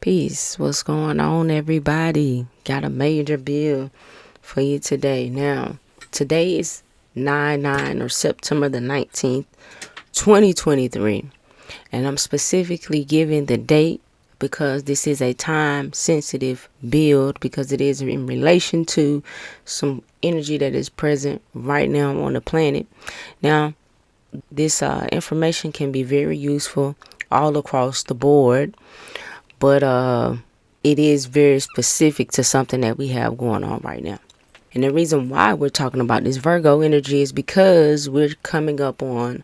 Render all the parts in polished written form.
Peace. What's going on, everybody? Got a major bill for you today. Now, today is 9/9 or September the 19th, 2023. And I'm specifically giving the date because this is a time sensitive build because it is in relation to some energy that is present right now on the planet. Now, this information can be very useful all across the board, but it is very specific to something that we have going on right now. And the reason why we're talking about this Virgo energy is because we're coming up on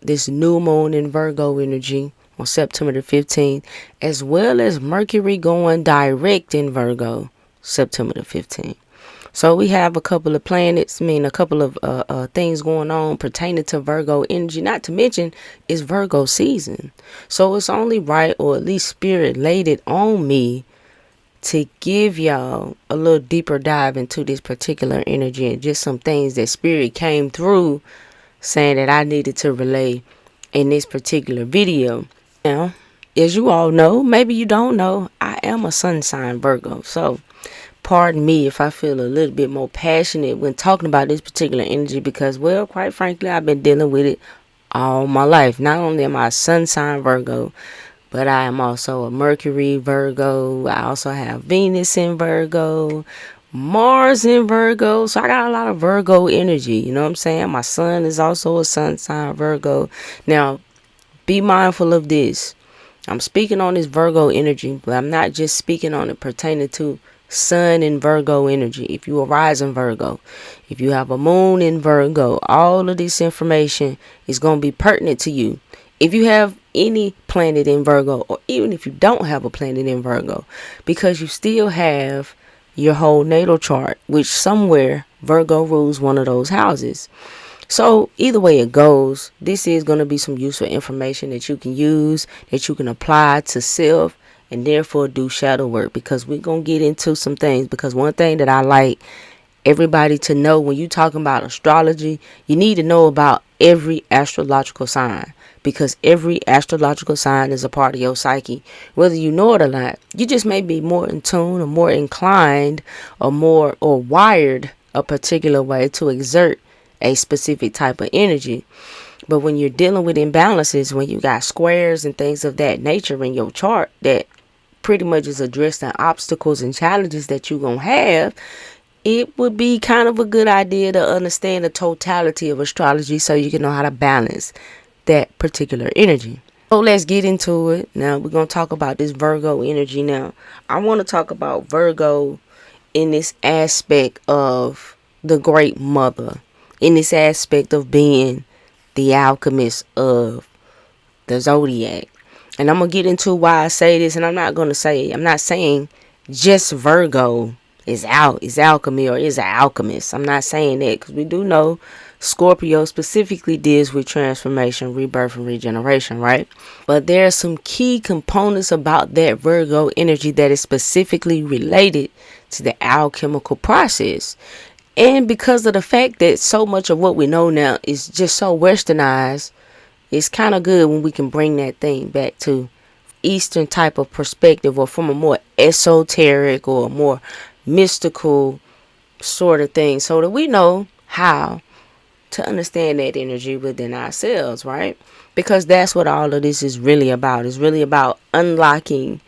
this new moon in Virgo energy on September the 15th, as well as Mercury going direct in Virgo September the 15th. So we have a couple of planets, a couple of things going on pertaining to Virgo energy, not to mention it's Virgo season. So it's only right, or at least spirit laid it on me to give y'all a little deeper dive into this particular energy and just some things that spirit came through saying that I needed to relay in this particular video. Now, as you all know, maybe you don't know, I am a sun sign Virgo. So pardon me if I feel a little bit more passionate when talking about this particular energy because, well, quite frankly, I've been dealing with it all my life. Not only am I a sun sign Virgo, but I am also a Mercury Virgo. I also have Venus in Virgo, Mars in Virgo. So I got a lot of Virgo energy. You know what I'm saying? My son is also a sun sign Virgo. Now, be mindful of this. I'm speaking on this Virgo energy, but I'm not just speaking on it pertaining to Sun in Virgo energy. If you arise in Virgo, if you have a moon in Virgo, all of this information is going to be pertinent to you. If you have any planet in Virgo, or even if you don't have a planet in Virgo, because you still have your whole natal chart, which somewhere Virgo rules one of those houses. So either way it goes, this is going to be some useful information that you can use, that you can apply to self, and therefore do shadow work, because we're going to get into some things. Because one thing that I like everybody to know, when you're talking about astrology, you need to know about every astrological sign, because every astrological sign is a part of your psyche. Whether you know it or not, you just may be more in tune or more inclined or wired a particular way to exert a specific type of energy. But when you're dealing with imbalances, when you got squares and things of that nature in your chart that pretty much is addressing obstacles and challenges that you're going to have, it would be kind of a good idea to understand the totality of astrology so you can know how to balance that particular energy. So let's get into it. Now we're going to talk about this Virgo energy. Now I want to talk about Virgo in this aspect of the Great Mother, in this aspect of being the alchemist of the zodiac. And I'm going to get into why I say this, and I'm not saying just Virgo is alchemy or is an alchemist. I'm not saying that, because we do know Scorpio specifically deals with transformation, rebirth, and regeneration, right? But there are some key components about that Virgo energy that is specifically related to the alchemical process. And because of the fact that so much of what we know now is just so westernized, it's kind of good when we can bring that thing back to Eastern type of perspective, or from a more esoteric or a more mystical sort of thing, so that we know how to understand that energy within ourselves, right? Because that's what all of this is really about. It's really about unlocking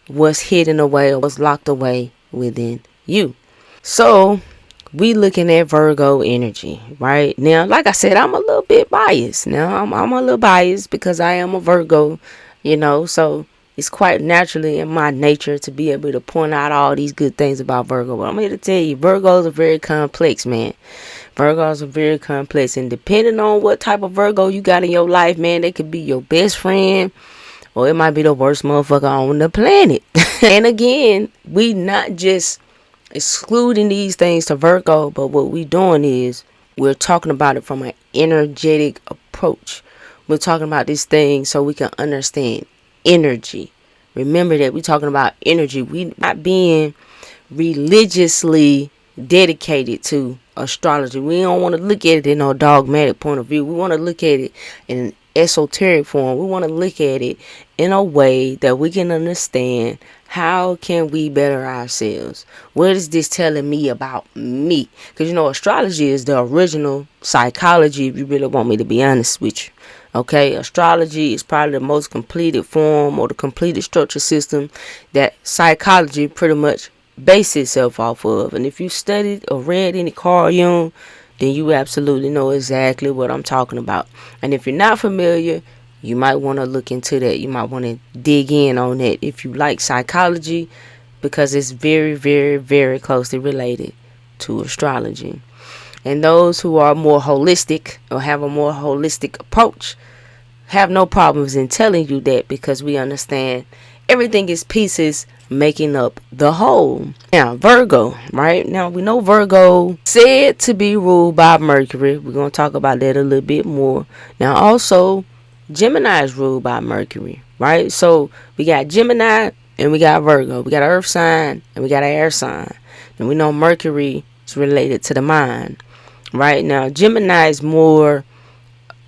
what's hidden away or what's locked away within you. So we looking at Virgo energy right now. Like I said, I'm a little bit biased. Now I'm a little biased because I am a Virgo, so it's quite naturally in my nature to be able to point out all these good things about Virgo. But I'm here to tell you, Virgos are very complex, man. Virgos are very complex, and depending on what type of Virgo you got in your life, man, they could be your best friend, or it might be the worst motherfucker on the planet. And again, we not just excluding these things to Virgo, but what we doing is we're talking about it from an energetic approach. We're talking about this thing so we can understand energy. Remember that we're talking about energy. We not being religiously dedicated to astrology. We don't want to look at it in a dogmatic point of view. We want to look at it in an esoteric form. We want to look at it in a way that we can understand how can we better ourselves. What is this telling me about me? Because astrology is the original psychology, if you really want me to be honest with you. Okay, astrology is probably the most completed form or the completed structure system that psychology pretty much bases itself off of. And if you studied or read any Carl Jung, then you absolutely know exactly what I'm talking about. And if you're not familiar, you might want to look into that. You might want to dig in on that if you like psychology, because it's very, very, very closely related to astrology. And those who are more holistic or have a more holistic approach have no problems in telling you that, because we understand everything is pieces making up the whole. Now, Virgo, right? Now, we know Virgo said to be ruled by Mercury. We're going to talk about that a little bit more. Now, also, Gemini is ruled by Mercury, right? So, we got Gemini and we got Virgo. We got an earth sign and we got an air sign. And we know Mercury is related to the mind, right? Now, Gemini is more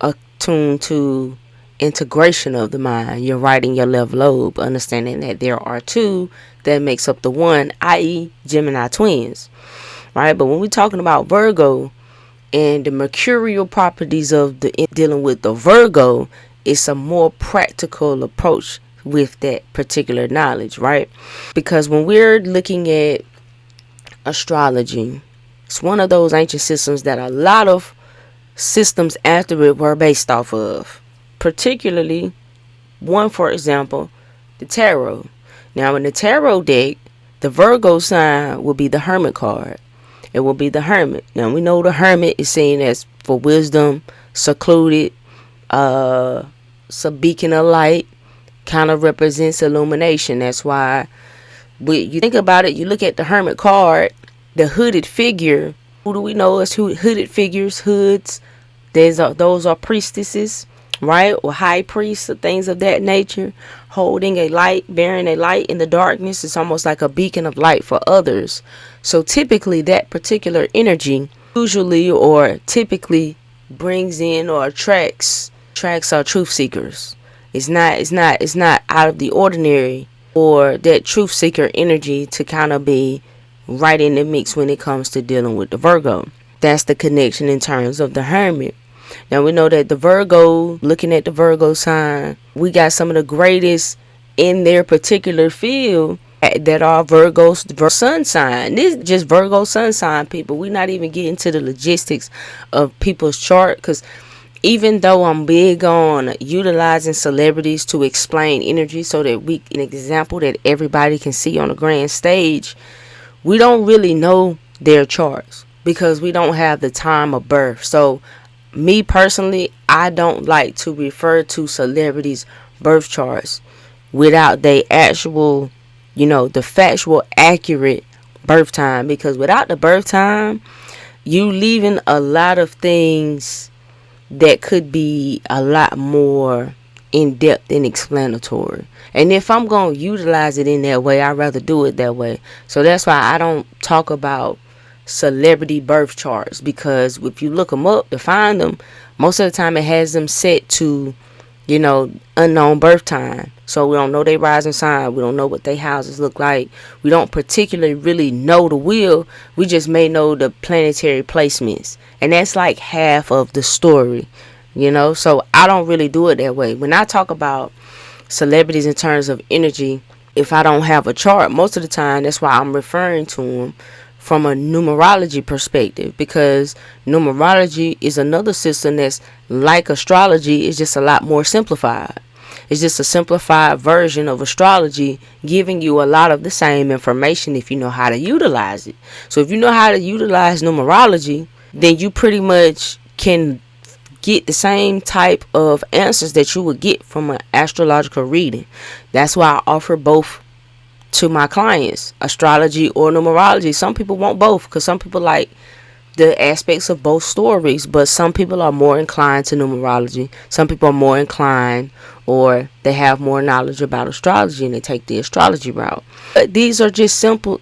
attuned to integration of the mind, your right and your left lobe, understanding that there are two that makes up the one, i.e. Gemini twins, right? But when we're talking about Virgo and the mercurial properties of the dealing with the Virgo, it's a more practical approach with that particular knowledge, right? Because when we're looking at astrology, it's one of those ancient systems that a lot of systems after it were based off of. Particularly, one, for example, the tarot. Now, in the tarot deck, the Virgo sign will be the Hermit card. It will be the Hermit. Now, we know the Hermit is seen as for wisdom, secluded, it's a beacon of light, kind of represents illumination. That's why, when you think about it, you look at the Hermit card, the hooded figure. Who do we know as hooded figures, hoods? Those are priestesses, right? Or high priests or things of that nature, holding a light, bearing a light in the darkness. It's almost like a beacon of light for others. So typically that particular energy usually or typically brings in or attracts our truth seekers. It's not out of the ordinary for that truth seeker energy to kind of be right in the mix when it comes to dealing with the Virgo. That's the connection in terms of the Hermit. Now, we know that the Virgo, looking at the Virgo sign, we got some of the greatest in their particular field that are Virgo's sun sign. This is just Virgo sun sign people. We're not even getting to the logistics of people's chart, because even though I'm big on utilizing celebrities to explain energy so that an example that everybody can see on the grand stage, we don't really know their charts because we don't have the time of birth. So me personally, I don't like to refer to celebrities' birth charts without their actual, the factual accurate birth time, because without the birth time, you leaving a lot of things that could be a lot more in-depth and explanatory. And if I'm going to utilize it in that way, I'd rather do it that way. So that's why I don't talk about celebrity birth charts, because if you look them up to find them, most of the time it has them set to, unknown birth time. So we don't know their rising sign. We don't know what their houses look like. We don't particularly really know the wheel. We just may know the planetary placements. And that's like half of the story, So I don't really do it that way. When I talk about celebrities in terms of energy, if I don't have a chart, most of the time, that's why I'm referring to them from a numerology perspective, because numerology is another system that's like astrology. It's just a lot more simplified. It's just a simplified version of astrology, giving you a lot of the same information if you know how to utilize it. So if you know how to utilize numerology, then you pretty much can get the same type of answers that you would get from an astrological reading. That's why I offer both to my clients, astrology or numerology. Some people want both because some people like the aspects of both stories, but some people are more inclined to numerology. Some people are more inclined, or they have more knowledge about astrology and they take the astrology route. But these are just simple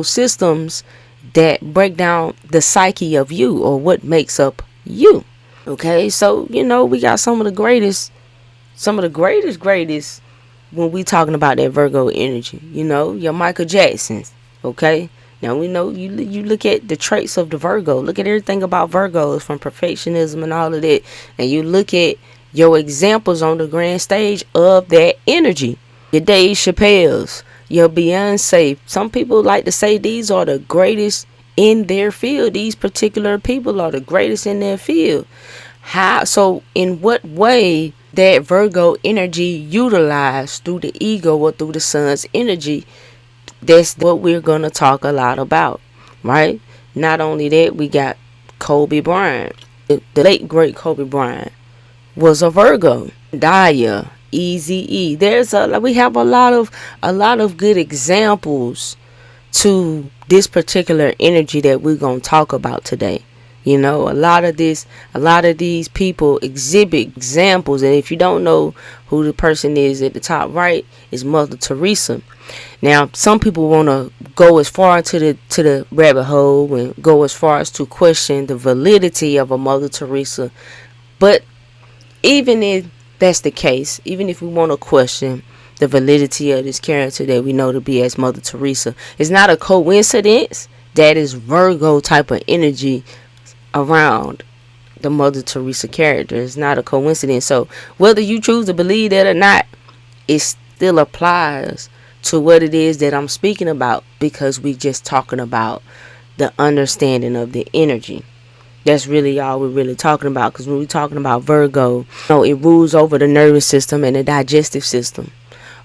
systems that break down the psyche of you, or what makes up you. Okay, so we got some of the greatest when we talking about that Virgo energy. Your Michael Jacksons. Okay, now we know you look at the traits of the Virgo. Look at everything about Virgos, from perfectionism and all of that, and you look at your examples on the grand stage of that energy. Your Dave Chappelle's, your Beyonce. Some people like to say these are the greatest in their field. These particular people are the greatest in their field. So in what way that Virgo energy utilized through the ego or through the sun's energy? That's what we're going to talk a lot about, right? Not only that, we got Kobe Bryant. The late great Kobe Bryant was a Virgo. Daya, Easy E. We have a lot of good examples to this particular energy that we're going to talk about today. A lot of these people exhibit examples, and if you don't know who the person is at the top right, is Mother Teresa. Now, some people want to go as far into the rabbit hole and go as far as to question the validity of a Mother Teresa. But even if that's the case, even if we want to question the validity of this character that we know to be as Mother Teresa, it's not a coincidence that is Virgo type of energy around the Mother Teresa character. It's not a coincidence. So whether you choose to believe that or not, it still applies to what it is that I'm speaking about, because we just talking about the understanding of the energy. That's really all we're really talking about, because when we're talking about Virgo, it rules over the nervous system and the digestive system.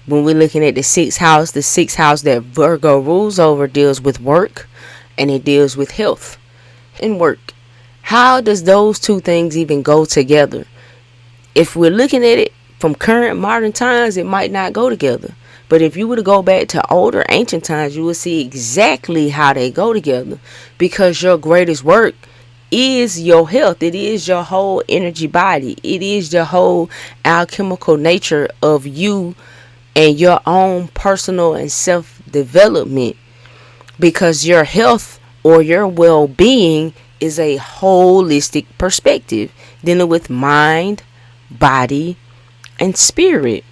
When we're looking at the sixth house that Virgo rules over deals with work, and it deals with health and work. How does those two things even go together? If we're looking at it from current modern times, it might not go together. But if you were to go back to older ancient times, you would see exactly how they go together, because your greatest work is your health. It is your whole energy body. It is the whole alchemical nature of you and your own personal and self-development, because your health or your well-being is a holistic perspective dealing with mind, body, and spirit.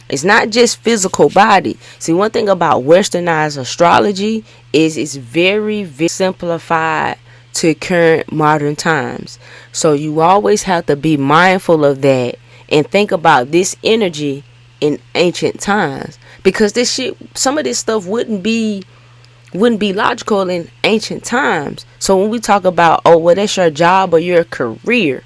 It's not just physical body. See, one thing about westernized astrology is it's very, very simplified to current modern times. So you always have to be mindful of that and think about this energy in ancient times, because some of this stuff wouldn't be logical in ancient times. So when we talk about, that's your job or your career,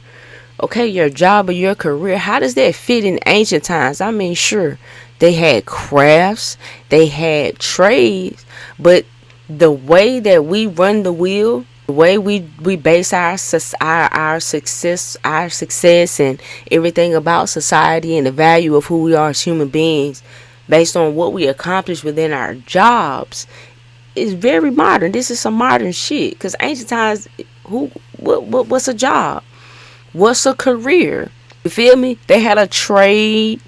okay, your job or your career, how does that fit in ancient times? I mean, sure, they had crafts, they had trades, but the way that we run the wheel, the way we base our success and everything about society and the value of who we are as human beings based on what we accomplish within our jobs is very modern. This is some modern shit, because ancient times, what's a job? What's a career? You feel me? They had a trade,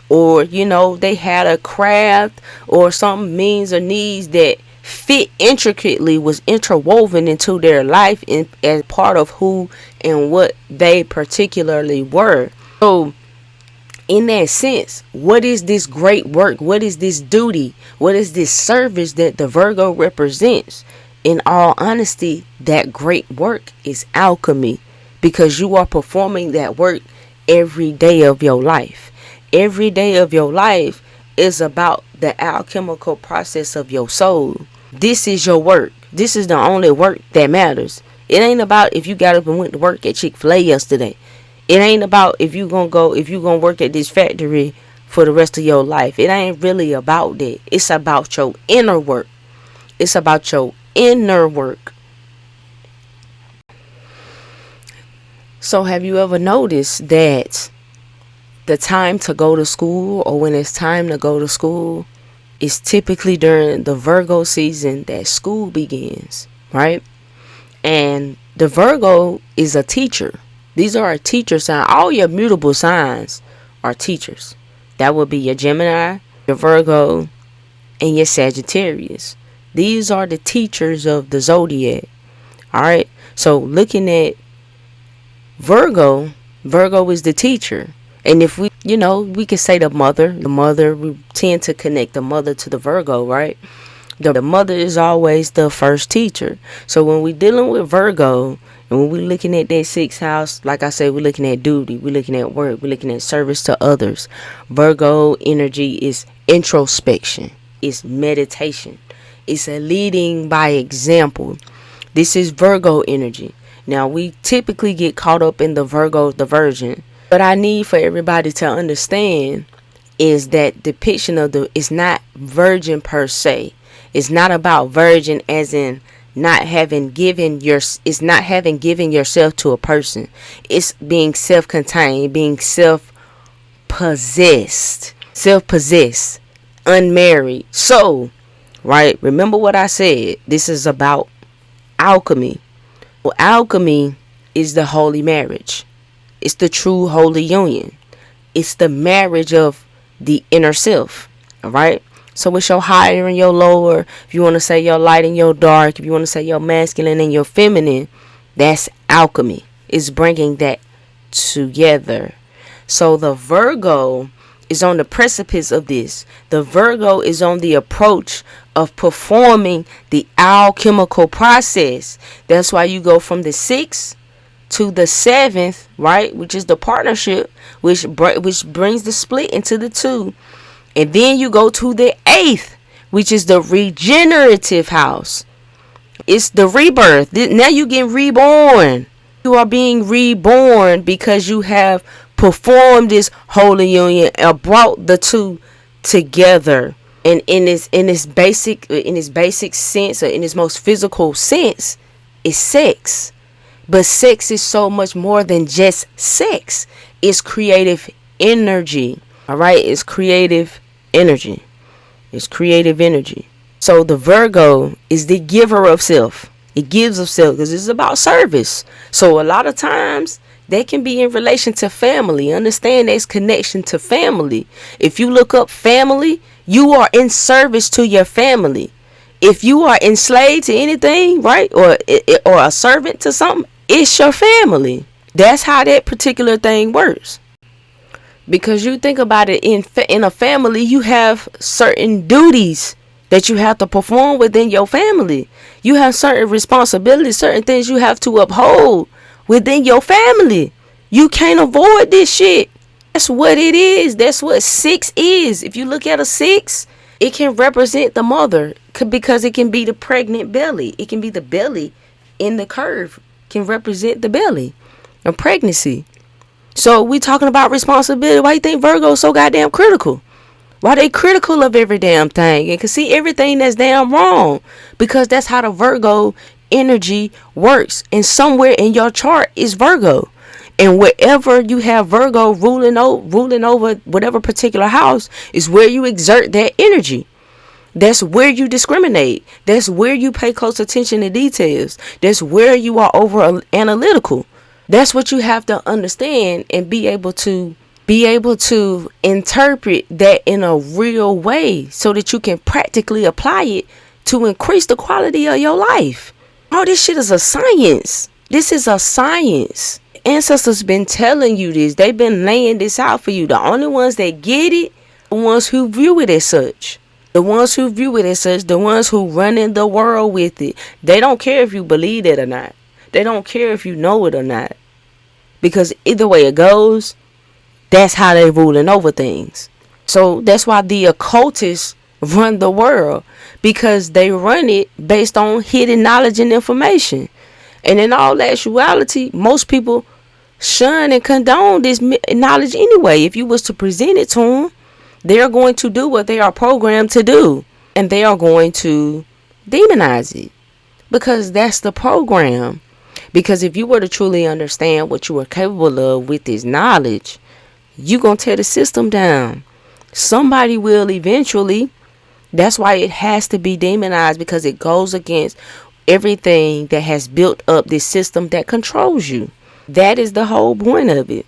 or they had a craft or some means or needs that fit intricately, was interwoven into their life as part of who and what they particularly were. So in that sense, what is this great work? What is this duty? What is this service that the Virgo represents? In all honesty, that great work is alchemy, because you are performing that work every day of your life. Every day of your life is about the alchemical process of your soul. This is your work. This is the only work that matters. It ain't about if you got up and went to work at Chick-fil-A yesterday. It ain't about if you gonna work at this factory for the rest of your life. It ain't really about that. It's about your inner work. It's about your inner work. So have you ever noticed that the time to go to school, or when it's time to go to school, is typically during the Virgo season that school begins, right? And the Virgo is a teacher. These are a teacher sign. All your mutable signs are teachers. That would be your Gemini, your Virgo, and your Sagittarius. These are the teachers of the zodiac. All right. So looking at Virgo, Virgo is the teacher. And if we, we can say the mother, we tend to connect the mother to the Virgo, right? The mother is always the first teacher. So when we're dealing with Virgo, and when we're looking at that sixth house, like I said, we're looking at duty, we're looking at work, we're looking at service to others. Virgo energy is introspection, it's meditation, it's a leading by example. This is Virgo energy. Now, we typically get caught up in the Virgo, the Virgin. What I need for everybody to understand is that depiction of it's not virgin per se. It's not about virgin as in not having given yourself to a person. It's being self-contained, being self-possessed, unmarried. So, right, remember what I said. This is about alchemy. Well, alchemy is the holy marriage. It's the true holy union. It's the marriage of the inner self. All right. So it's your higher and your lower. If you want to say your light and your dark, if you want to say your masculine and your feminine, that's alchemy. It's bringing that together. So the Virgo is on the precipice of this. The Virgo is on the approach of performing the alchemical process. That's why you go from the 6th to the 7th, right, which is the partnership, which brings the split into the 2. And then you go to the 8th, which is the regenerative house. It's the rebirth. Now you're getting reborn. You are being reborn because you have performed this holy union and brought the two together. And in its basic sense, or in its most physical sense, is sex. But sex is so much more than just sex. It's creative energy. All right, it's creative energy. It's creative energy. So the Virgo is the giver of self. It gives of self because it's about service. So a lot of times they can be in relation to family. Understand there's connection to family. If you look up family, you are in service to your family. If you are enslaved to anything, right, or a servant to something, it's your family. That's how that particular thing works. Because you think about it, in a family, you have certain duties that you have to perform within your family. You have certain responsibilities, certain things you have to uphold within your family. You can't avoid this shit. That's what it is. That's what 6 is. If you look at a 6, it can represent the mother because it can be the pregnant belly. It can be the belly in the curve. Can represent the belly of pregnancy. So we talking about responsibility. Why you think Virgo is so goddamn critical? Why they critical of every damn thing and can see everything that's damn wrong? Because that's how the Virgo energy works. And somewhere in your chart is Virgo. And wherever you have Virgo ruling over whatever particular house is where you exert that energy. That's where you discriminate. That's where you pay close attention to details. That's where you are over analytical. That's what you have to understand and be able to interpret that in a real way so that you can practically apply it to increase the quality of your life. Oh, this shit is a science. This is a science. Ancestors been telling you this. They've been laying this out for you. The only ones that get it, the ones who view it as such. The ones who view it as such, the ones who run in the world with it. They don't care if you believe it or not. They don't care if you know it or not. Because either way it goes, that's how they ruling over things. So that's why the occultists run the world. Because they run it based on hidden knowledge and information. And in all actuality, most people shun and condone this knowledge anyway. If you was to present it to them, they're going to do what they are programmed to do. And they are going to demonize it. Because that's the program. Because if you were to truly understand what you are capable of with this knowledge, you're going to tear the system down. Somebody will eventually. That's why it has to be demonized. Because it goes against everything that has built up this system that controls you. That is the whole point of it.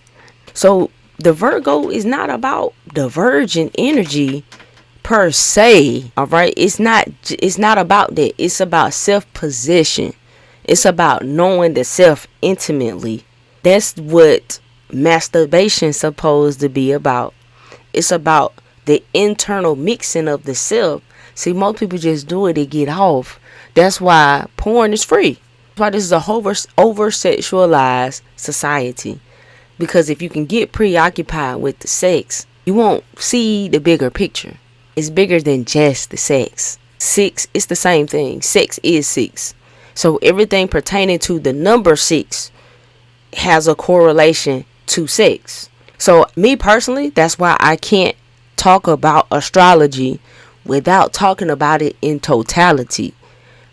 So the Virgo is not about the virgin energy per se. All right. It's not about that. It's about self-possession. It's about knowing the self intimately. That's what masturbation's supposed to be about. It's about the internal mixing of the self. See, most people just do it to get off. That's why porn is free. That's why this is a over sexualized society. Because if you can get preoccupied with the sex, you won't see the bigger picture. It's bigger than just the sex. Six, it's the same thing. Sex is six. So everything pertaining to the number six has a correlation to sex. So me personally, that's why I can't talk about astrology without talking about it in totality,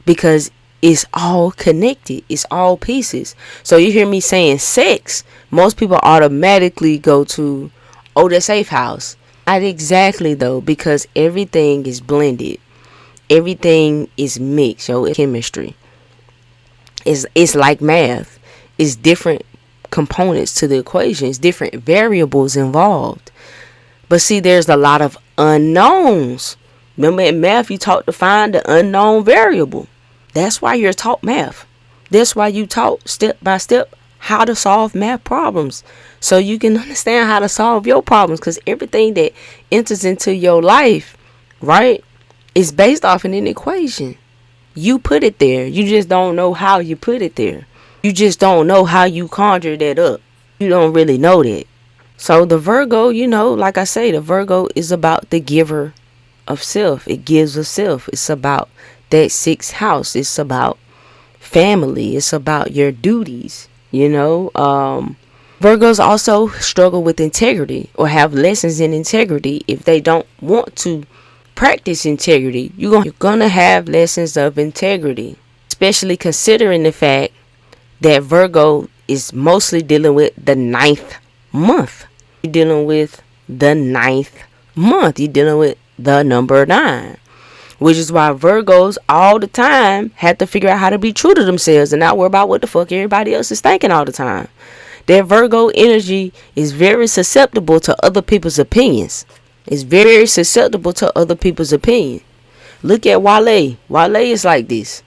because it's all connected. It's all pieces. So you hear me saying sex, most people automatically go to, oh, the safe house. Not exactly though, because everything is blended. Everything is mixed. Yo, it's chemistry. It's like math. It's different components to the equation. It's different variables involved. But see, there's a lot of unknowns. Remember in math, you taught to find the unknown variable. That's why you're taught math. That's why you taught step by step how to solve math problems. So you can understand how to solve your problems. Because everything that enters into your life, right, is based off an equation. You put it there. You just don't know how you put it there. You just don't know how you conjure that up. You don't really know that. So the Virgo, like I say, the Virgo is about the giver of self. It gives of self. It's about that sixth house. It's about family. It's about your duties. Virgos also struggle with integrity or have lessons in integrity. If they don't want to practice integrity, you're gonna have lessons of integrity, especially considering the fact that Virgo is mostly dealing with the ninth month. You're dealing with the ninth month. You're dealing with the number 9, which is why Virgos all the time have to figure out how to be true to themselves and not worry about what the fuck everybody else is thinking all the time. That Virgo energy is very susceptible to other people's opinions. It's very susceptible to other people's opinion. Look at Wale. Wale is like this.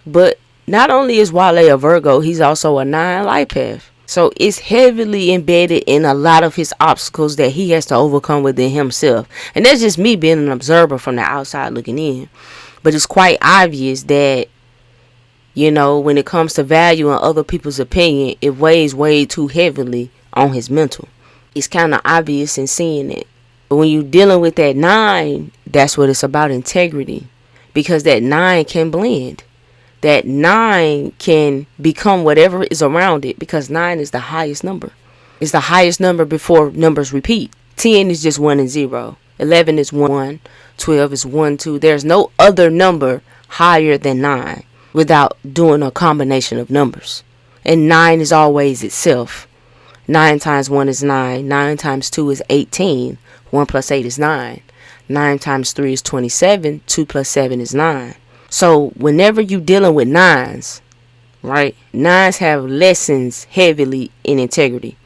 But not only is Wale a Virgo, he's also a 9 life path. So it's heavily embedded in a lot of his obstacles that he has to overcome within himself. And that's just me being an observer from the outside looking in. But it's quite obvious that, when it comes to valuing other people's opinion, it weighs way too heavily on his mental. It's kind of obvious in seeing it. But when you're dealing with that 9, that's what it's about, integrity. Because that 9 can blend. That 9 can become whatever is around it, because 9 is the highest number. It's the highest number before numbers repeat. 10 is just 1 and 0. 11 is 1. 12 is 1, 2. There's no other number higher than 9 without doing a combination of numbers. And 9 is always itself. 9 times 1 is 9. 9 times 2 is 18. 1 plus 8 is 9. 9 times 3 is 27. 2 plus 7 is 9. So whenever you're dealing with 9s, right? 9s have lessons heavily in integrity,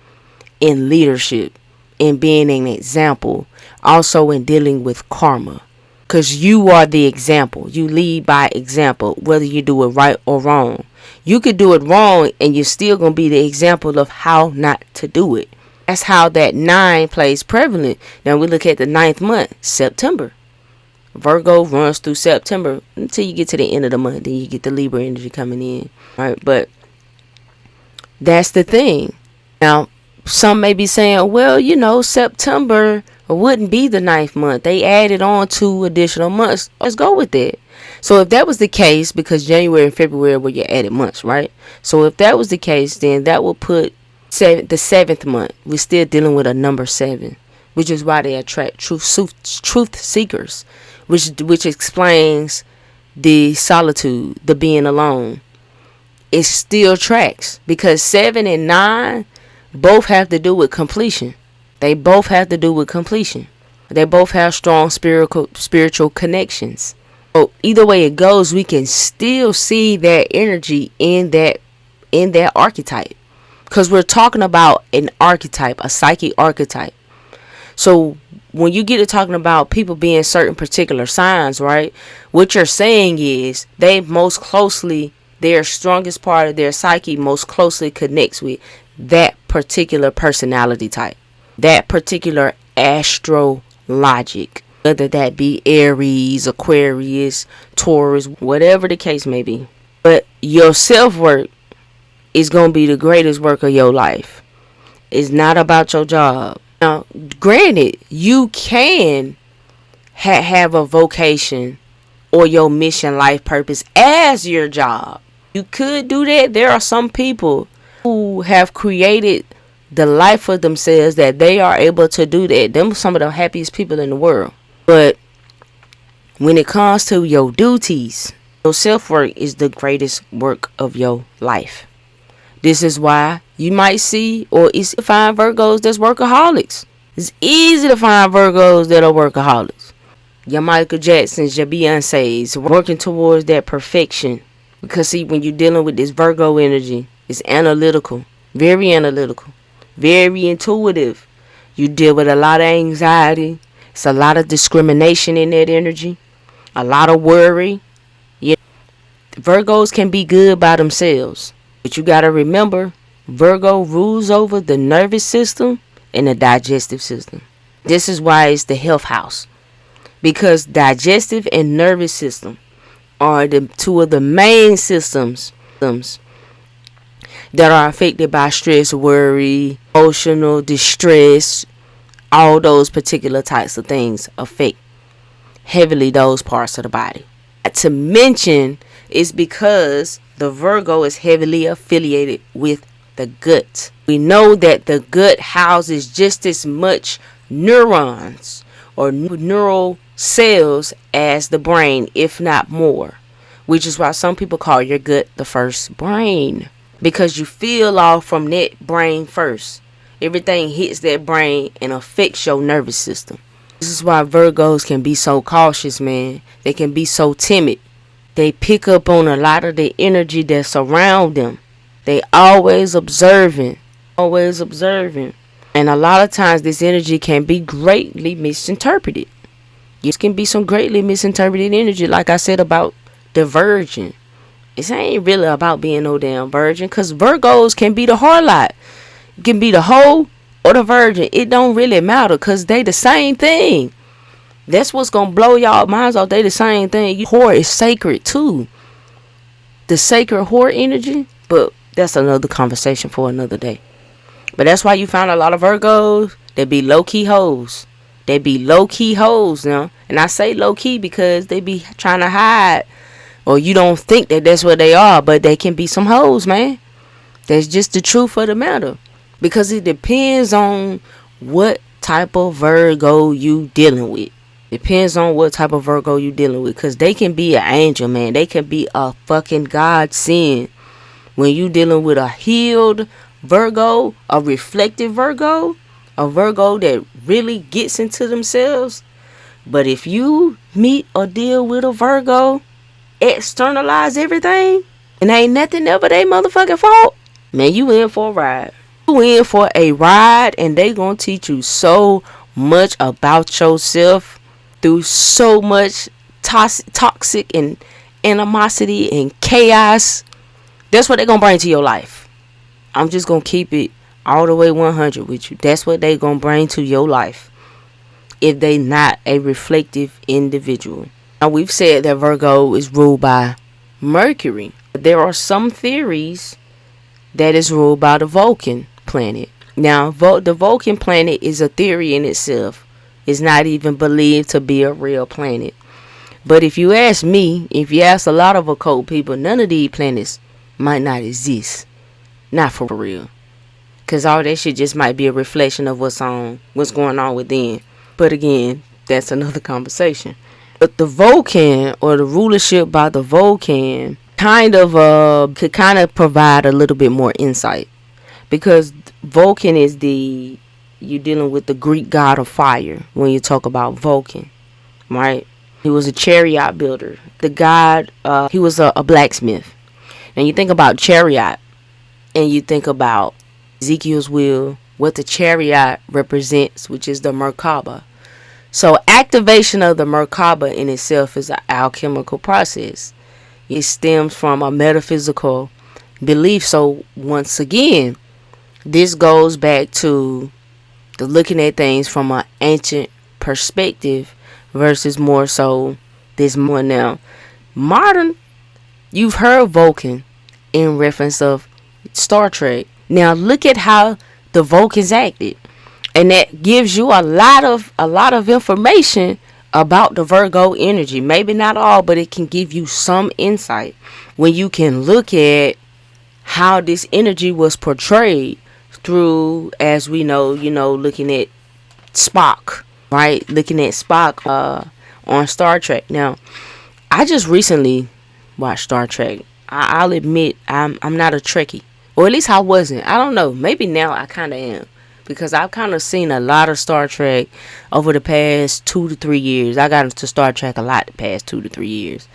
in leadership, in being an example, also in dealing with karma. Because you are the example. You lead by example, whether you do it right or wrong. You could do it wrong and you're still going to be the example of how not to do it. That's how that 9 plays prevalent. Now we look at the 9th month, September. Virgo runs through September until you get to the end of the month. Then you get the Libra energy coming in. Right? But that's the thing. Now, some may be saying, well, September wouldn't be the 9th month. They added on 2 additional months. Let's go with that. So if that was the case, because January and February were your added months, right? So if that was the case, then that would put the 7th month. We're still dealing with a number 7, which is why they attract truth seekers, which explains the solitude, the being alone. It still tracks, because 7 and 9 both have to do with completion. They both have to do with completion. They both have strong spiritual connections. So either way it goes, we can still see that energy in that archetype, because we're talking about an archetype, a psychic archetype. So when you get to talking about people being certain particular signs, right, what you're saying is their strongest part of their psyche most closely connects with that particular personality type, that particular astrologic, whether that be Aries, Aquarius, Taurus, whatever the case may be. But your self-work is going to be the greatest work of your life. It's not about your job. Now, granted, you can have a vocation or your mission, life purpose as your job. You could do that. There are some people who have created the life for themselves that they are able to do that. Them are some of the happiest people in the world. But when it comes to your duties, your self-work is the greatest work of your life. This is why you might see or easy to find Virgos that's workaholics. It's easy to find Virgos that are workaholics. Your Michael Jacksons, your Beyoncés, working towards that perfection. Because see, when you're dealing with this Virgo energy, it's analytical, very intuitive. You deal with a lot of anxiety. It's a lot of discrimination in that energy, a lot of worry. Yeah, Virgos can be good by themselves, but you got to remember, Virgo rules over the nervous system and the digestive system. This is why it's the health house, because digestive and nervous system are the two of the main systems that are affected by stress, worry, emotional distress. All those particular types of things affect heavily those parts of the body. To mention is because the Virgo is heavily affiliated with the gut. We know that the gut houses just as much neurons or neural cells as the brain, if not more, which is why some people call your gut the first brain, because you feel all from that brain first. Everything hits that brain and affects your nervous system. This is why Virgos can be so cautious, man. They can be so timid. They pick up on a lot of the energy that's around them. They always observing. And a lot of times this energy can be greatly misinterpreted. This can be some greatly misinterpreted energy, like I said about the virgin. It ain't really about being no damn virgin, because Virgos can be the harlot. It can be the hoe or the virgin. It don't really matter, because they the same thing. That's what's going to blow y'all minds off. They the same thing. Whore is sacred too. The sacred whore energy. But that's another conversation for another day. But that's why you find a lot of Virgos that be low-key hoes. They be low-key hoes now. And I say low-key because they be trying to hide. Or you don't think that that's what they are. But they can be some hoes, man. That's just the truth of the matter. Because it depends on what type of Virgo you dealing with. Depends on what type of Virgo you dealing with. Because they can be an angel, man. They can be a fucking godsend. When you dealing with a healed Virgo, a reflective Virgo, a Virgo that really gets into themselves. But if you meet or deal with a Virgo, externalize everything, and ain't nothing ever they motherfucking fault, man, you in for a ride. You in for a ride, and they gonna teach you so much about yourself through so much toxic and animosity and chaos. That's what they gonna bring to your life. I'm just gonna keep it all the way 100 with you. That's what they gonna bring to your life if they not a reflective individual. Now, we've said that Virgo is ruled by Mercury. There are some theories that is ruled by the Vulcan planet. Now, the Vulcan planet is a theory in itself. It's not even believed to be a real planet. But if you ask me, if you ask a lot of occult people, none of these planets might not exist. Not for real. Because all that shit just might be a reflection of what's going on within. But again, that's another conversation. But the Vulcan, or the rulership by the Vulcan, could kind of provide a little bit more insight. Because Vulcan is you're dealing with the Greek god of fire when you talk about Vulcan, right? He was a chariot builder. The god, he was a blacksmith. And you think about chariot, and you think about Ezekiel's wheel, what the chariot represents, which is the Merkaba. So activation of the Merkaba in itself is an alchemical process. It stems from a metaphysical belief. So once again, This goes back to the looking at things from an ancient perspective versus more so this one now. Modern, you've heard Vulcan in reference of Star Trek. Now look at how the Vulcans acted. And that gives you a lot of information about the Virgo energy. Maybe not all, but it can give you some insight when you can look at how this energy was portrayed through, as we know, looking at Spock, right? Looking at Spock on Star Trek. Now, I just recently watched Star Trek. I'll admit I'm not a Trekkie, or at least I wasn't. I don't know. Maybe now I kind of am, because I've kind of seen a lot of Star Trek over the past 2 to 3 years. I got into Star Trek a lot the past 2 to 3 years.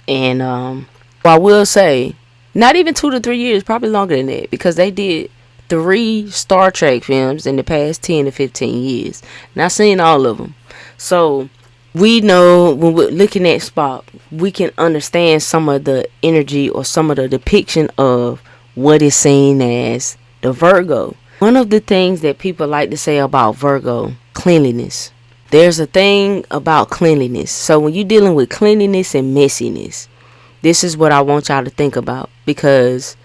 And I will say, not even 2 to 3 years, probably longer than that, because they did 3 Star Trek films in the past 10 to 15 years. And I've seen all of them. So we know when we're looking at Spock, we can understand some of the energy or some of the depiction of what is seen as the Virgo. One of the things that people like to say about Virgo, cleanliness. There's a thing about cleanliness. So when you're dealing with cleanliness and messiness, this is what I want y'all to think about, because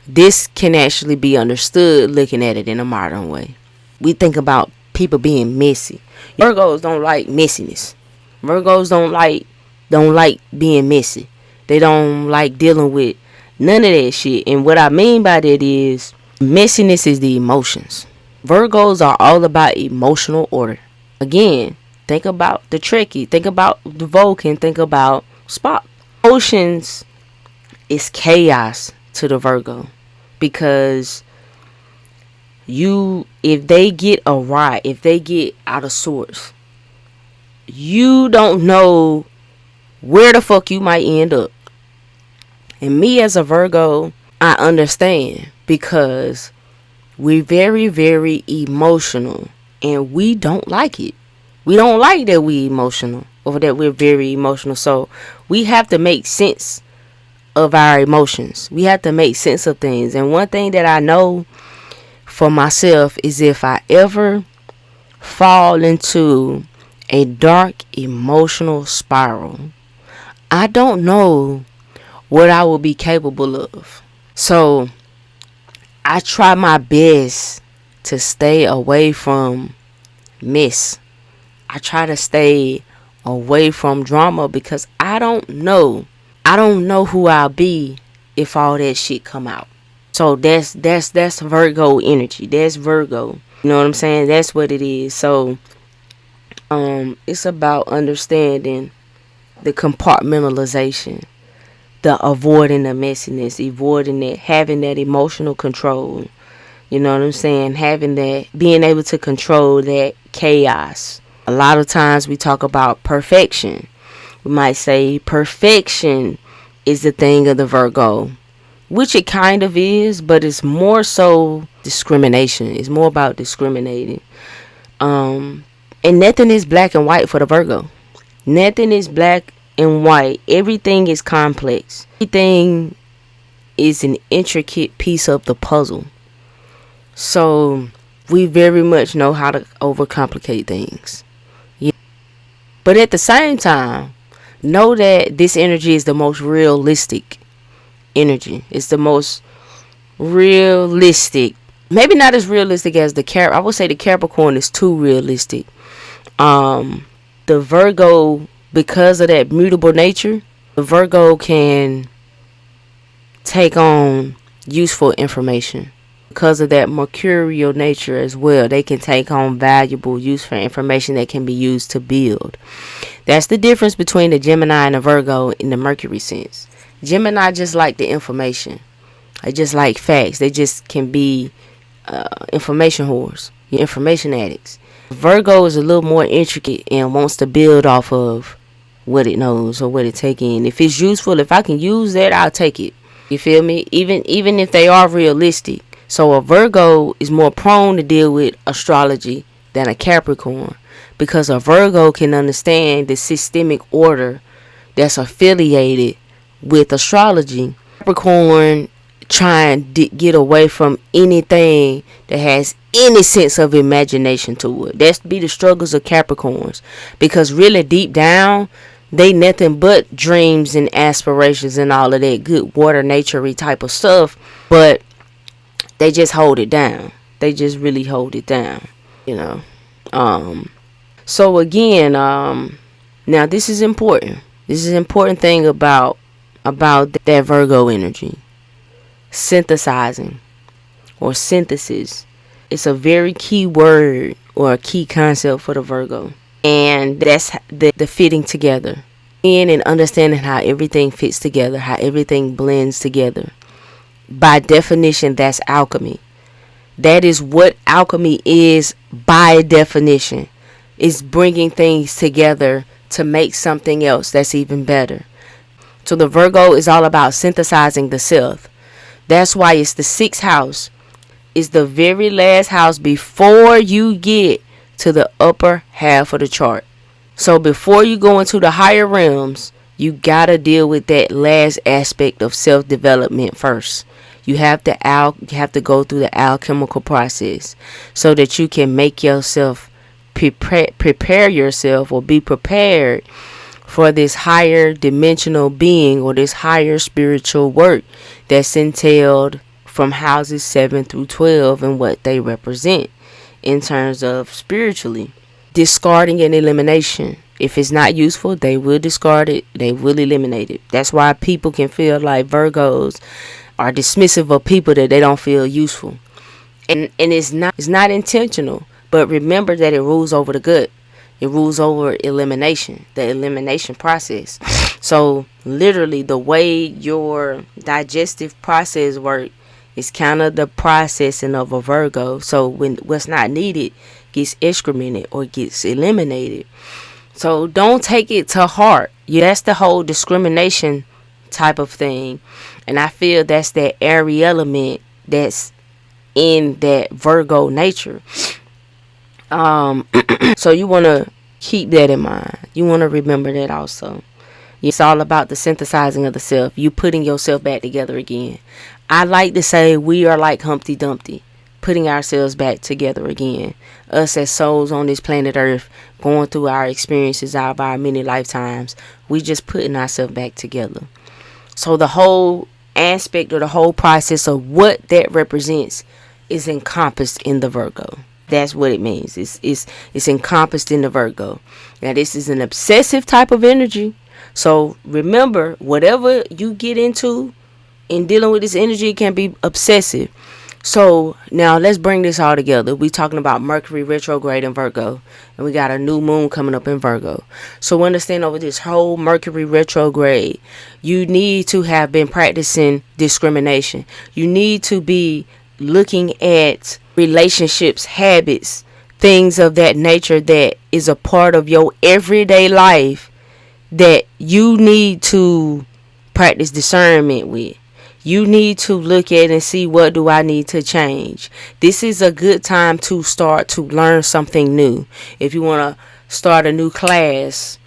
this can actually be understood looking at it in a modern way. We think about people being messy. Virgos don't like messiness. Virgos don't like being messy. They don't like dealing with none of that shit. And what I mean by that is, messiness is the emotions. Virgos are all about emotional order. Again, think about the Trekkie. Think about the Vulcan. Think about Spock. Emotions is chaos to the Virgo, because if they get awry, if they get out of sorts, you don't know where the fuck you might end up. And me as a Virgo, I understand, because we're very, very emotional, and we don't like it. We don't like that we're emotional, or that we're very emotional. So we have to make sense of our emotions. We have to make sense of things. And one thing that I know for myself is, if I ever fall into a dark emotional spiral, I don't know what I will be capable of. So I try my best to stay away from mess. I try to stay away from drama, because I don't know who I'll be if all that shit come out. So that's Virgo energy. That's Virgo. You know what I'm saying? That's what it is. So it's about understanding the compartmentalization, the avoiding the messiness, avoiding it, having that emotional control. You know what I'm saying? Having that, being able to control that chaos. A lot of times we talk about perfection. We might say perfection is the thing of the Virgo, which it kind of is, but it's more so discrimination. It's more about discriminating. And nothing is black and white for the Virgo. Nothing is black and white. Everything is complex. Everything is an intricate piece of the puzzle. So we very much know how to overcomplicate things. Yeah. But at the same time, know that this energy is the most realistic energy. It's the most realistic. Maybe not as realistic as I would say the Capricorn is too realistic. The Virgo, because of that mutable nature, the Virgo can take on useful information. Because of that mercurial nature as well, they can take on valuable, useful information that can be used to build. That's the difference between the Gemini and the Virgo in the Mercury sense. Gemini just like the information. They just like facts. They just can be information whores, information addicts. Virgo is a little more intricate and wants to build off of what it knows or what it take in. If it's useful, if I can use that, I'll take it. You feel me? Even if they are realistic. So a Virgo is more prone to deal with astrology than a Capricorn, because a Virgo can understand the systemic order that's affiliated with astrology. Capricorn try and get away from anything that has any sense of imagination to it. That's be the struggles of Capricorns, because really deep down they nothing but dreams and aspirations and all of that good water nature-y type of stuff, but they just hold it down. They just really hold it down, you know. So again, now this is important. This is an important thing about that Virgo energy. Synthesizing or synthesis. It's a very key word or a key concept for the Virgo. And that's the fitting together. And understanding how everything fits together, how everything blends together. By definition, that's alchemy. That is what alchemy is by definition. It's bringing things together to make something else that's even better. So the Virgo is all about synthesizing the self. That's why it's the 6th house. It's the very last house before you get to the upper half of the chart. So before you go into the higher realms, you gotta deal with that last aspect of self-development first. You have to go through the alchemical process so that you can make yourself prepare yourself or be prepared for this higher dimensional being or this higher spiritual work that's entailed from houses 7 through 12 and what they represent in terms of spiritually. Discarding and elimination. If it's not useful, they will discard it. They will eliminate it. That's why people can feel like Virgos are dismissive of people that they don't feel useful. And it's not intentional. But remember that it rules over the gut. It rules over elimination, the elimination process. So literally the way your digestive process works is kind of the processing of a Virgo. So when what's not needed gets excremented or gets eliminated. So don't take it to heart. Yeah, that's the whole discrimination type of thing. And I feel that's that airy element that's in that Virgo nature. So you want to keep that in mind. You want to remember that also. It's all about the synthesizing of the self. You putting yourself back together again. I like to say we are like Humpty Dumpty, putting ourselves back together again. Us as souls on this planet Earth, going through our experiences out of our many lifetimes. We just putting ourselves back together. So the whole aspect or the whole process of what that represents is encompassed in the Virgo. That's what it means. It's encompassed in the Virgo. Now this is an obsessive type of energy. So remember, whatever you get into in dealing with this energy, it can be obsessive. So now let's bring this all together. We're talking about Mercury retrograde in Virgo. And we got a new moon coming up in Virgo. So understand, over this whole Mercury retrograde, you need to have been practicing discrimination. You need to be looking at relationships, habits, things of that nature that is a part of your everyday life that you need to practice discernment with. You need to look at and see, what do I need to change? This is a good time to start to learn something new. If you want to start a new class,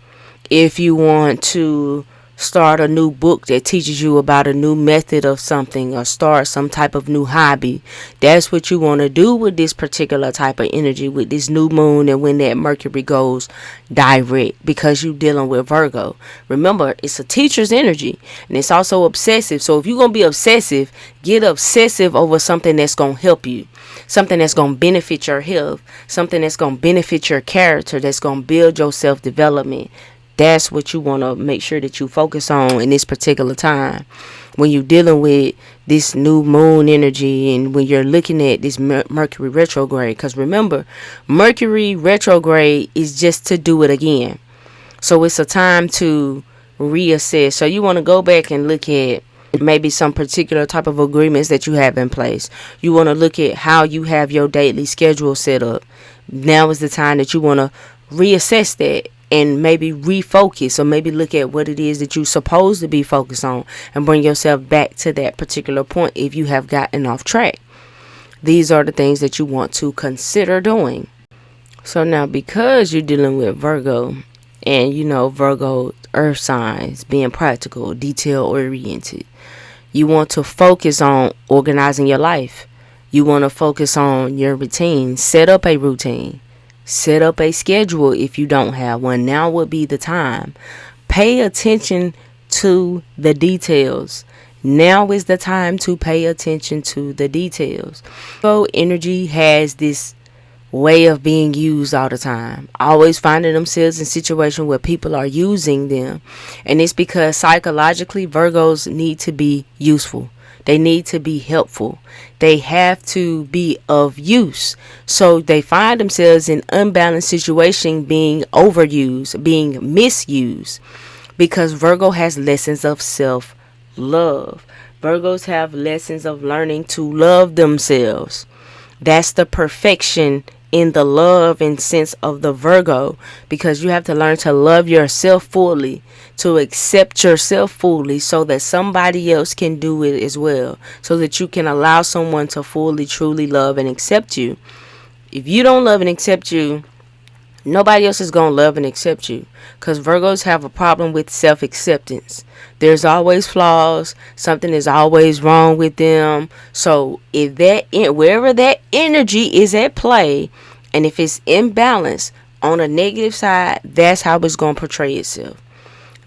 if you want to start a new book that teaches you about a new method of something, or start some type of new hobby, that's what you want to do with this particular type of energy, with this new moon and when that Mercury goes direct, because you're dealing with Virgo. Remember, it's a teacher's energy, and it's also obsessive. So if you're going to be obsessive, get obsessive over something that's going to help you, something that's going to benefit your health, something that's going to benefit your character, that's going to build your self-development. That's what you want to make sure that you focus on in this particular time when you're dealing with this new moon energy and when you're looking at this Mercury retrograde. Because remember, Mercury retrograde is just to do it again. So it's a time to reassess. So you want to go back and look at maybe some particular type of agreements that you have in place. You want to look at how you have your daily schedule set up. Now is the time that you want to reassess that and maybe refocus, or maybe look at what it is that you're supposed to be focused on and bring yourself back to that particular point if you have gotten off track. These are the things that you want to consider doing. So now, because you're dealing with Virgo, and you know Virgo earth signs being practical, detail oriented, You want to focus on organizing your life. You want to focus on your routine. Set up a routine. Set up a schedule if you don't have one. Now would be the time. Pay attention to the details. Now is the time to pay attention to the details. So energy has this way of being used all the time, always finding themselves in situations where people are using them, and it's because psychologically Virgos need to be useful. They need to be helpful. They have to be of use. So they find themselves in unbalanced situation, being overused, being misused, because Virgo has lessons of self-love. Virgos have lessons of learning to love themselves. That's the perfection in the love and sense of the Virgo, because you have to learn to love yourself fully, to accept yourself fully, so that somebody else can do it as well, so that you can allow someone to fully, truly love and accept you. If you don't love and accept you, nobody else is going to love and accept you, because Virgos have a problem with self-acceptance. There's always flaws. Something is always wrong with them. So if wherever that energy is at play, and if it's imbalanced on a negative side, that's how it's going to portray itself.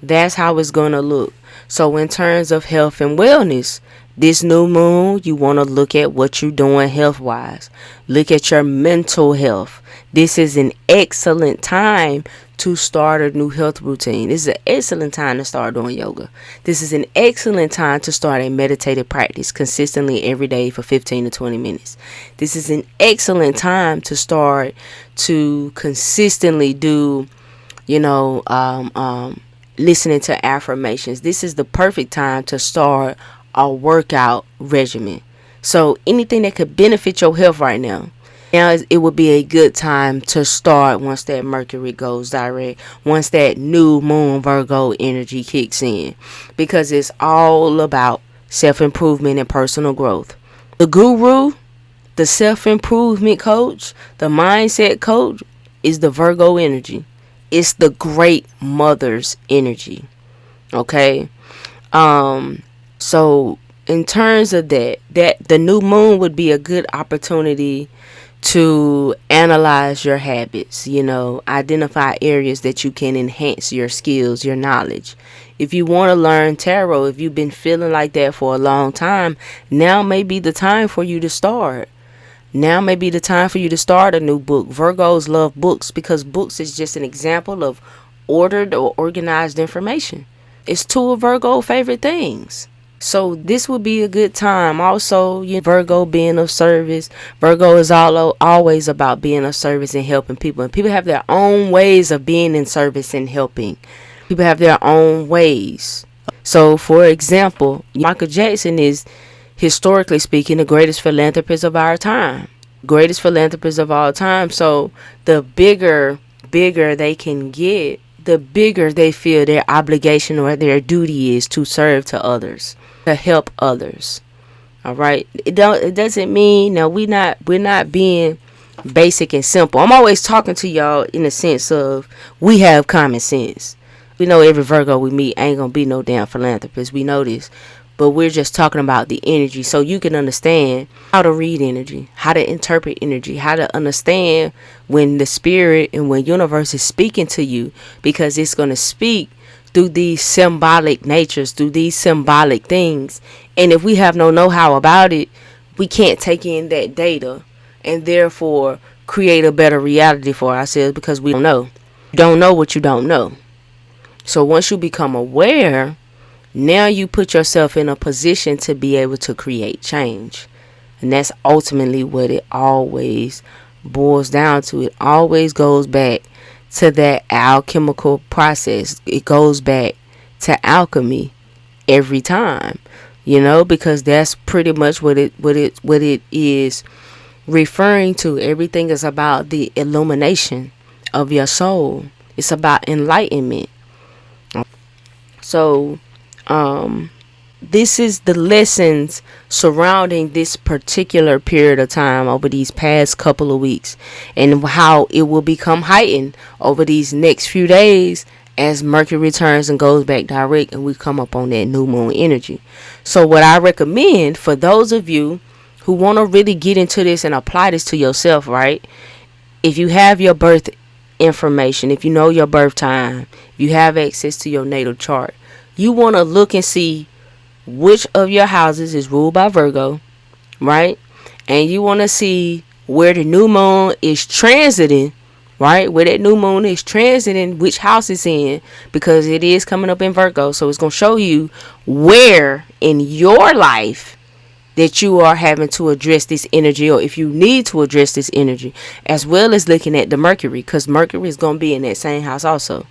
That's how it's going to look. So in terms of health and wellness, this new moon, you want to look at what you're doing health-wise. Look at your mental health. This is an excellent time to start a new health routine. This is an excellent time to start doing yoga. This is an excellent time to start a meditative practice consistently every day for 15 to 20 minutes. This is an excellent time to start to consistently do, listening to affirmations. This is the perfect time to start a workout regimen. So anything that could benefit your health right now, it would be a good time to start once that Mercury goes direct, once that new moon Virgo energy kicks in, because it's all about self-improvement and personal growth. The guru, the self-improvement coach, the mindset coach is the Virgo energy. It's the great mother's energy. Okay? So in terms of that the new moon would be a good opportunity to analyze your habits, identify areas that you can enhance your skills, your knowledge. If you want to learn tarot, if you've been feeling like that for a long time, now may be the time for you to start. Now may be the time for you to start a new book. Virgos love books because books is just an example of ordered or organized information. It's two of Virgo's favorite things. So this would be a good time. Also, Virgo being of service. Virgo is always about being of service and helping people. And people have their own ways of being in service and helping. People have their own ways. So, for example, Michael Jackson is, historically speaking, the greatest philanthropist of our time. Greatest philanthropist of all time. So the bigger they can get, the bigger they feel their obligation or their duty is to serve to others, to help others. All right. It doesn't mean, now we're not being basic and simple. I'm always talking to y'all in the sense of we have common sense. We know every Virgo we meet ain't gonna be no damn philanthropist. We know this. But we're just talking about the energy so you can understand how to read energy, how to interpret energy, how to understand when the spirit and when universe is speaking to you, because it's going to speak through these symbolic natures, through these symbolic things. And if we have no know-how about it, we can't take in that data and therefore create a better reality for ourselves, because we don't know. You don't know what you don't know. So once you become aware, now you put yourself in a position to be able to create change. And that's ultimately what it always boils down to. It always goes back to that alchemical process. It goes back to alchemy every time, because that's pretty much what it is referring to. Everything is about the illumination of your soul. It's about enlightenment. So this is the lessons surrounding this particular period of time over these past couple of weeks, and how it will become heightened over these next few days as Mercury returns and goes back direct, and we come up on that new moon energy. So what I recommend for those of you who want to really get into this and apply this to yourself, right? If you have your birth information, if you know your birth time, if you have access to your natal chart, you want to look and see which of your houses is ruled by Virgo, right? And you want to see where the new moon is transiting, right? Where that new moon is transiting, which house it's in, because it is coming up in Virgo. So it's going to show you where in your life that you are having to address this energy, or if you need to address this energy, as well as looking at the Mercury, because Mercury is going to be in that same house also.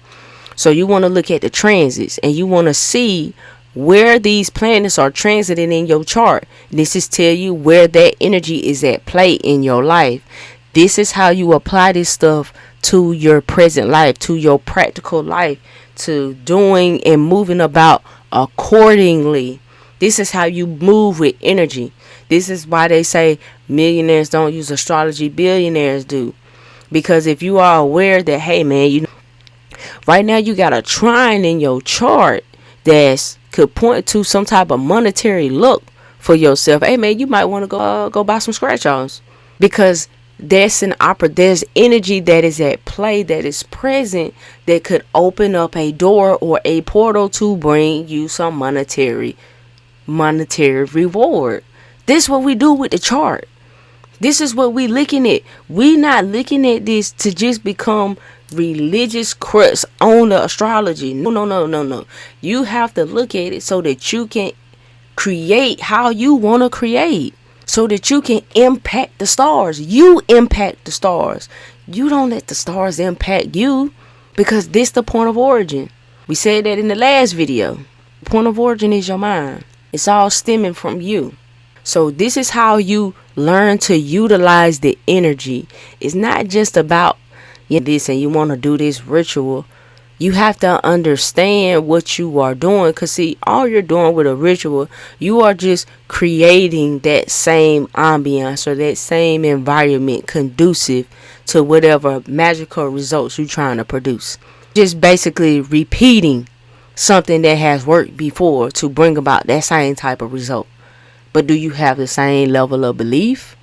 So you want to look at the transits, and you want to see where these planets are transiting in your chart. This is tell you where that energy is at play in your life. This is how you apply this stuff to your present life, to your practical life, to doing and moving about accordingly. This is how you move with energy. This is why they say millionaires don't use astrology, billionaires do. Because if you are aware that, hey man, you know, right now you got a trine in your chart that could point to some type of monetary look for yourself. Hey man, you might want to go buy some scratch-offs, because there's energy that is at play, that is present, that could open up a door or a portal to bring you some monetary reward. This is what we do with the chart. This is what we looking at. We not looking at this to just become religious crux on the astrology. No. You have to look at it so that you can create how you want to create, so that you can impact the stars. You impact the stars. You don't let the stars impact you, because this the point of origin. We said that in the last video. The point of origin is your mind. It's all stemming from you. So this is how you learn to utilize the energy. It's not just about this and you want to do this ritual. You have to understand what you are doing, because see, all you're doing with a ritual, you are just creating that same ambiance or that same environment conducive to whatever magical results you're trying to produce. Just basically repeating something that has worked before to bring about that same type of result. But do you have the same level of belief?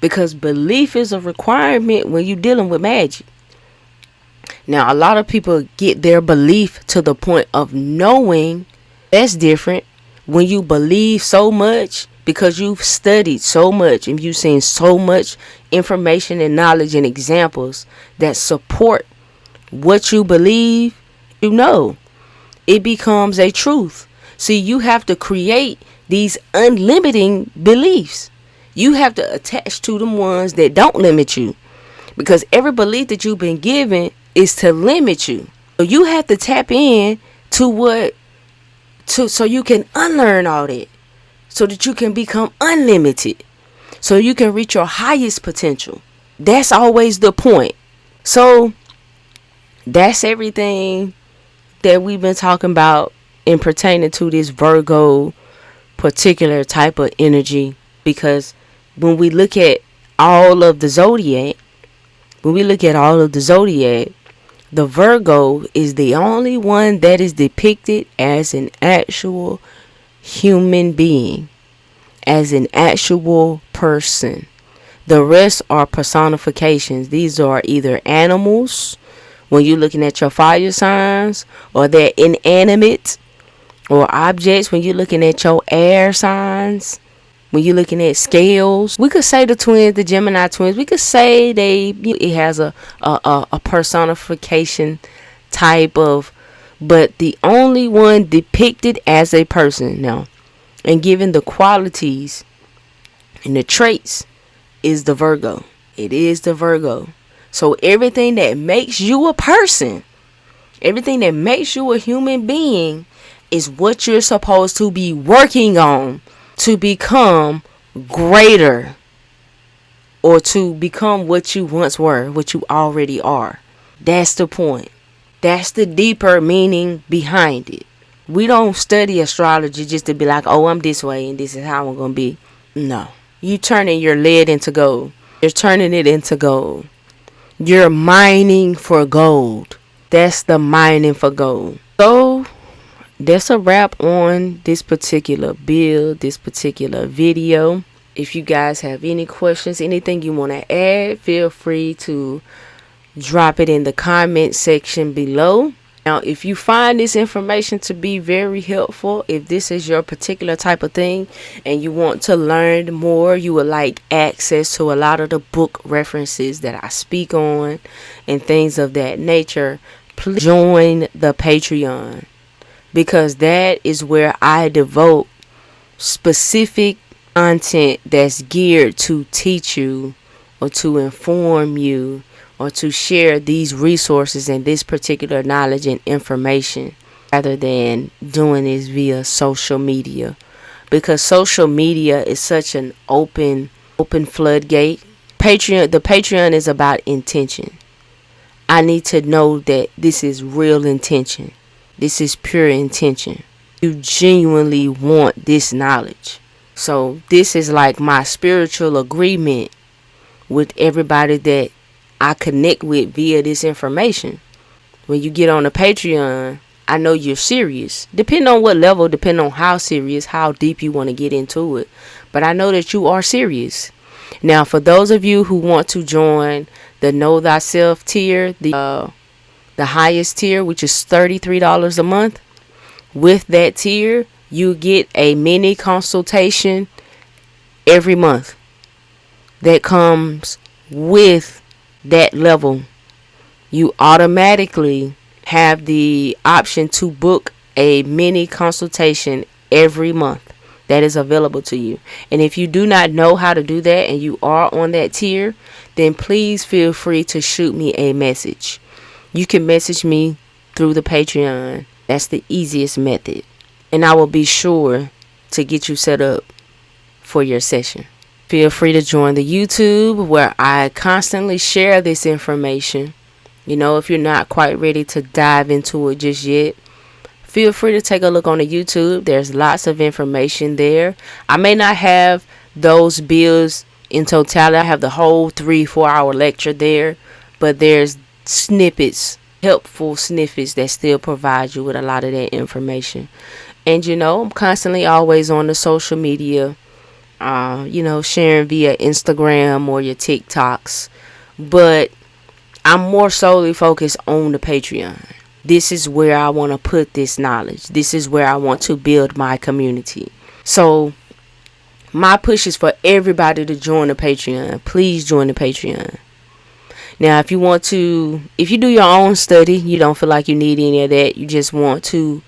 Because belief is a requirement when you're dealing with magic. Now, a lot of people get their belief to the point of knowing. That's different. When you believe so much because you've studied so much and you've seen so much information and knowledge and examples that support what you believe, you know, it becomes a truth. See, you have to create these unlimiting beliefs. You have to attach to them ones that don't limit you, because every belief that you've been given is to limit you. So you have to tap in to so you can unlearn all that, so that you can become unlimited, so you can reach your highest potential. That's always the point. So that's everything that we've been talking about in pertaining to this Virgo particular type of energy. Because when we look at all of the zodiac, the Virgo is the only one that is depicted as an actual human being, as an actual person. The rest are personifications. These are either animals, when you're looking at your fire signs, or they're inanimate, or objects when you're looking at your air signs. When you're looking at scales, we could say the twins, the Gemini twins, we could say it has a personification type of, but the only one depicted as a person now and given the qualities and the traits is the Virgo. It is the Virgo. So everything that makes you a person, everything that makes you a human being, is what you're supposed to be working on to become greater, or to become what you once were, what you already are. That's the point. That's the deeper meaning behind it. We don't study astrology just to be like, oh, I'm this way and this is how I'm going to be. No. You turning your lead into gold. You're turning it into gold. You're mining for gold. That's the mining for gold. So that's a wrap on this particular build, this particular video. If you guys have any questions, anything you want to add, feel free to drop it in the comment section below. Now, if you find this information to be very helpful, if this is your particular type of thing and you want to learn more, you would like access to a lot of the book references that I speak on and things of that nature, please join the Patreon, because that is where I devote specific content that's geared to teach you or to inform you or to share these resources and this particular knowledge and information, rather than doing this via social media, because social media is such an open floodgate. The Patreon is about intention. I need to know that this is real intention. This is pure intention. You genuinely want this knowledge. So this is like my spiritual agreement with everybody that I connect with via this information. When you get on the Patreon, I know you're serious. Depending on what level, depending on how serious, how deep you want to get into it. But I know that you are serious. Now, for those of you who want to join the Know Thyself tier, the highest tier, which is $33 a month, with that tier, you get a mini consultation every month that comes with that level. You automatically have the option to book a mini consultation every month that is available to you. And if you do not know how to do that and you are on that tier, then please feel free to shoot me a message. You can message me through the Patreon. That's the easiest method. And I will be sure to get you set up for your session. Feel free to join the YouTube, where I constantly share this information. You know, if you're not quite ready to dive into it just yet, feel free to take a look on the YouTube. There's lots of information there. I may not have those bills in totality. I have the whole 3-4 hour lecture there, but there's snippets, helpful snippets that still provide you with a lot of that information. And you know, I'm constantly always on the social media, sharing via Instagram or your TikToks, but I'm more solely focused on the Patreon. This is where I want to put this knowledge. This is where I want to build my community. So my push is for everybody to join the Patreon. Please join the Patreon. Now, if you do your own study, you don't feel like you need any of that, you just want to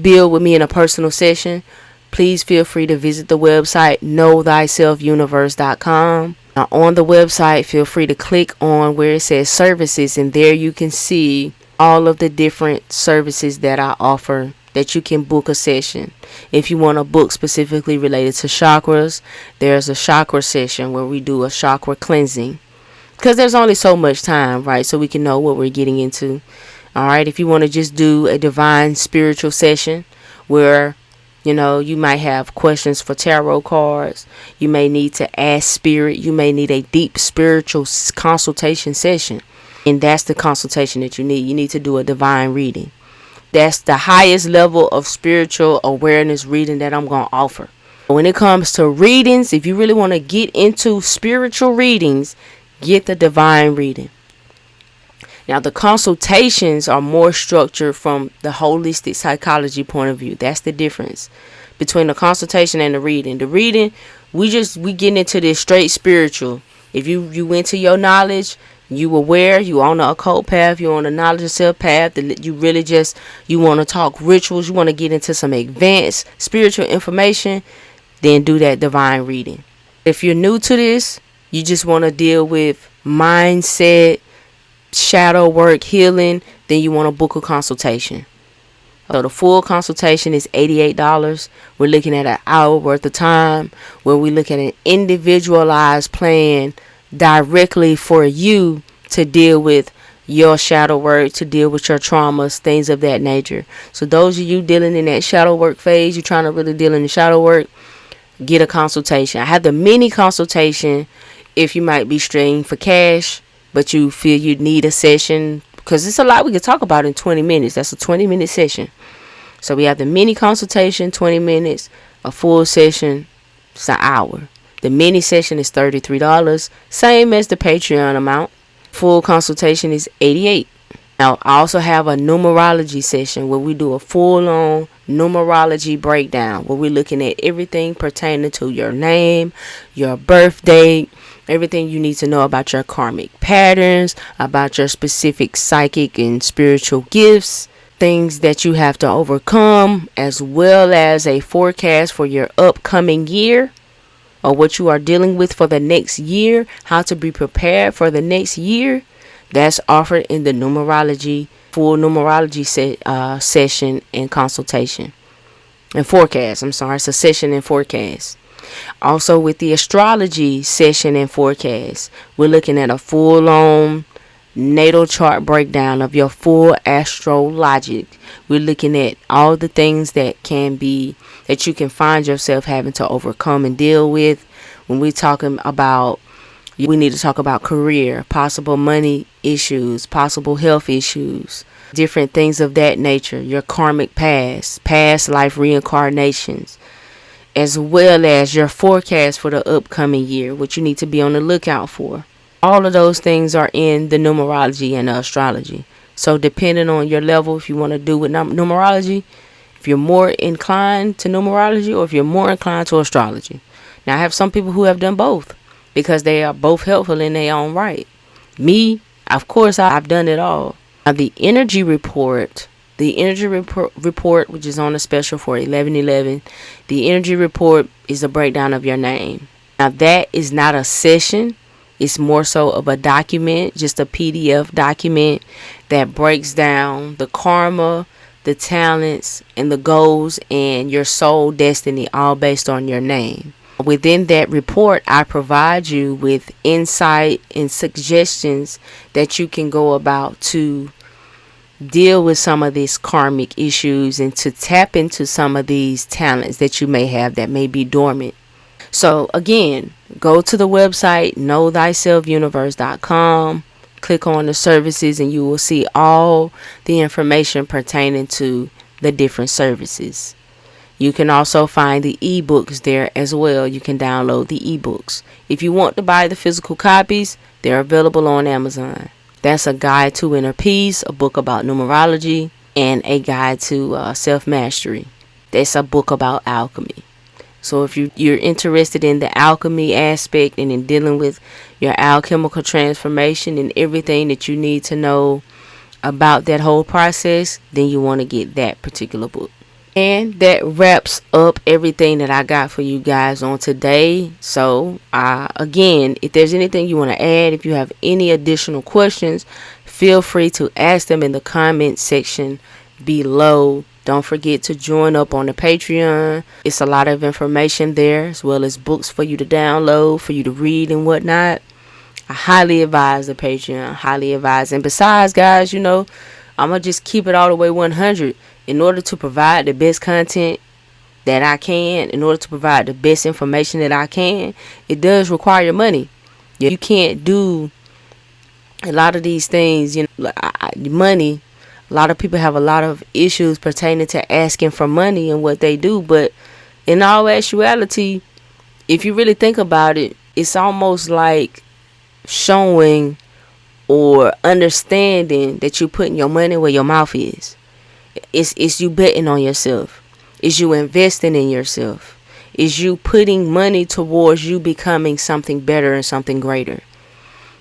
build with me in a personal session, please feel free to visit the website knowthyselfuniverse.com. Now, on the website, feel free to click on where it says services, and there you can see all of the different services that I offer, that you can book a session. If you want a book specifically related to chakras, there's a chakra session where we do a chakra cleansing, because there's only so much time, right? So we can know what we're getting into. All right. If you want to just do a divine spiritual session where, you might have questions for tarot cards, you may need to ask spirit, you may need a deep spiritual consultation session. And that's the consultation that you need. You need to do a divine reading. That's the highest level of spiritual awareness reading that I'm going to offer. When it comes to readings, if you really want to get into spiritual readings, get the divine reading. Now, the consultations are more structured from the holistic psychology point of view. That's the difference between the consultation and the reading. The reading, we get into this straight spiritual. If you went to your knowledge, you aware, you on the occult path, you on the knowledge of self path, you really you want to talk rituals, you want to get into some advanced spiritual information, then do that divine reading. If you're new to this, you just want to deal with mindset, shadow work, healing, then you want to book a consultation. So the full consultation is $88. We're looking at an hour worth of time where we look at an individualized plan directly for you to deal with your shadow work, to deal with your traumas, things of that nature. So those of you dealing in that shadow work phase, you're trying to really deal in the shadow work, get a consultation. I have the mini consultation if you might be straining for cash, but you feel you need a session because it's a lot we could talk about in 20 minutes. That's a 20-minute session. So we have the mini consultation, 20 minutes. A full session, it's an hour. The mini session is $33, same as the Patreon amount. Full consultation is $88. Now, I also have a numerology session where we do a full-on numerology breakdown, where we're looking at everything pertaining to your name, your birth date, everything you need to know about your karmic patterns, about your specific psychic and spiritual gifts, things that you have to overcome, as well as a forecast for your upcoming year, or what you are dealing with for the next year, how to be prepared for the next year. That's offered in the full numerology session and consultation. And forecast, it's a session and forecast. Also with the astrology session and forecast, we're looking at a full-on natal chart breakdown of your full astrologic. We're looking at all the things that you can find yourself having to overcome and deal with. When we're talking about, we need to talk about career, possible money issues, possible health issues, different things of that nature, your karmic past life reincarnations, as well as your forecast for the upcoming year, what you need to be on the lookout for. All of those things are in the numerology and the astrology. So depending on your level, if you want to do with numerology, if you're more inclined to numerology or if you're more inclined to astrology. Now, I have some people who have done both because they are both helpful in their own right. Me, of course, I've done it all. Now, the energy report, which is on a special for 11/11, the energy report is a breakdown of your name. Now, that is not a session. It's more so of a document, just a PDF document that breaks down the karma, the talents, and the goals and your soul destiny, all based on your name. Within that report, I provide you with insight and suggestions that you can go about to deal with some of these karmic issues and to tap into some of these talents that you may have that may be dormant. So again, go to the website knowthyselfuniverse.com, click on the services, and you will see all the information pertaining to the different services. You can also find the ebooks there as well. You can download the ebooks. If you want to buy the physical copies, they're available on Amazon. That's a guide to inner peace, a book about numerology, and a guide to self-mastery. That's a book about alchemy. So if you're interested in the alchemy aspect and in dealing with your alchemical transformation and everything that you need to know about that whole process, then you want to get that particular book. And that wraps up everything that I got for you guys on today. So again, if there's anything you want to add, if you have any additional questions, feel free to ask them in the comment section below. Don't forget to join up on the Patreon. It's a lot of information there, as well as books for you to download, for you to read and whatnot. I highly advise the Patreon. Highly advise. And besides, guys, I'm going to just keep it all the way 100. In order to provide the best content that I can, in order to provide the best information that I can, it does require money. You can't do a lot of these things, money. A lot of people have a lot of issues pertaining to asking for money and what they do. But in all actuality, if you really think about it, it's almost like showing or understanding that you're putting your money where your mouth is. It's you betting on yourself. It's you investing in yourself. It's you putting money towards you becoming something better and something greater.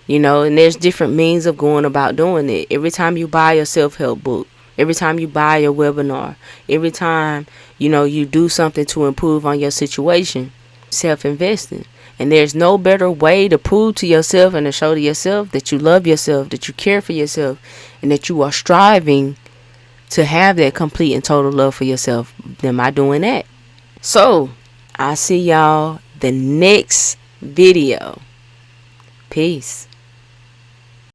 And there's different means of going about doing it. Every time you buy a self-help book, every time you buy a webinar, every time, you do something to improve on your situation, self-investing. And there's no better way to prove to yourself and to show to yourself that you love yourself, that you care for yourself, and that you are striving to have that complete and total love for yourself than by doing that. So, I'll see y'all the next video. Peace.